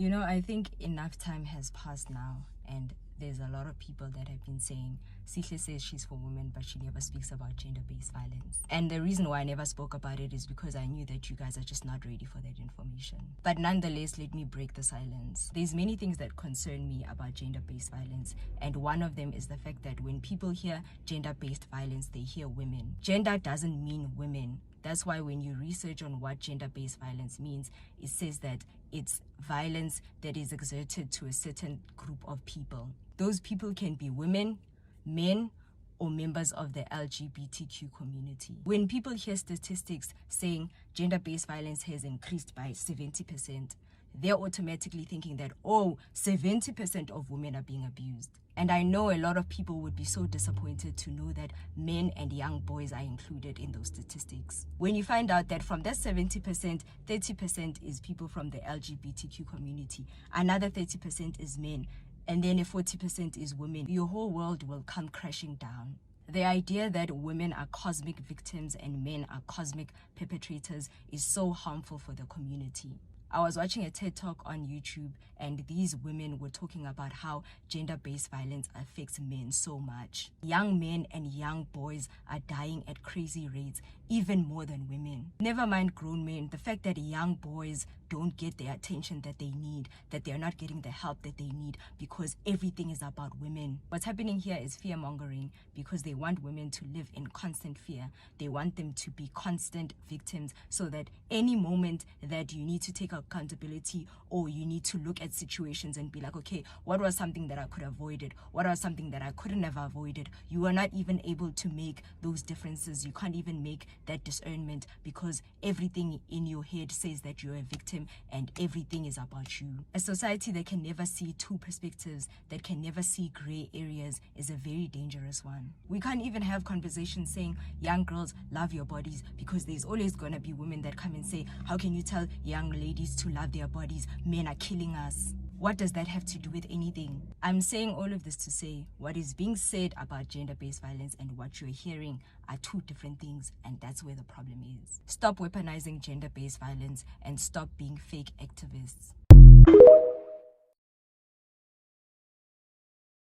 You know, I think enough time has passed now, and there's a lot of people that have been saying Sihle says she's for women, but she never speaks about gender-based violence. And the reason why I never spoke about it is because I knew that you guys are just not ready for that information. But nonetheless, let me break the silence. There's many things that concern me about gender-based violence, and one of them is the fact that when people hear gender-based violence, they hear women. Gender doesn't mean women. That's why when you research on what gender-based violence means, it says that it's violence that is exerted to a certain group of people. Those people can be women, men, or members of the LGBTQ community. When people hear statistics saying gender-based violence has increased by 70%, they're automatically thinking that, oh, 70% of women are being abused. And I know a lot of people would be so disappointed to know that men and young boys are included in those statistics. When you find out that from that 70%, 30% is people from the LGBTQ community, another 30% is men, and then a 40% is women, your whole world will come crashing down. The idea that women are cosmic victims and men are cosmic perpetrators is so harmful for the community. I was watching a TED Talk on YouTube, and these women were talking about how gender-based violence affects men so much. Young men and young boys are dying at crazy rates, even more than women. Never mind grown men, the fact that young boys don't get the attention that they need, that they're not getting the help that they need because everything is about women. What's happening here is fear-mongering because they want women to live in constant fear. They want them to be constant victims so that any moment that you need to take accountability or you need to look at situations and be like, okay, what was something that I could have avoided? What was something that I couldn't have avoided? You are not even able to make those differences. You can't even make that discernment because everything in your head says that you're a victim and everything is about you. A society that can never see two perspectives, that can never see gray areas, is a very dangerous one. We can't even have conversations saying, young girls, love your bodies, because there's always going to be women that come and say, how can you tell young ladies to love their bodies? Men are killing us. What does that have to do with anything? I'm saying all of this to say what is being said about gender-based violence and what you're hearing are two different things, and that's where the problem is. Stop weaponizing gender-based violence and stop being fake activists.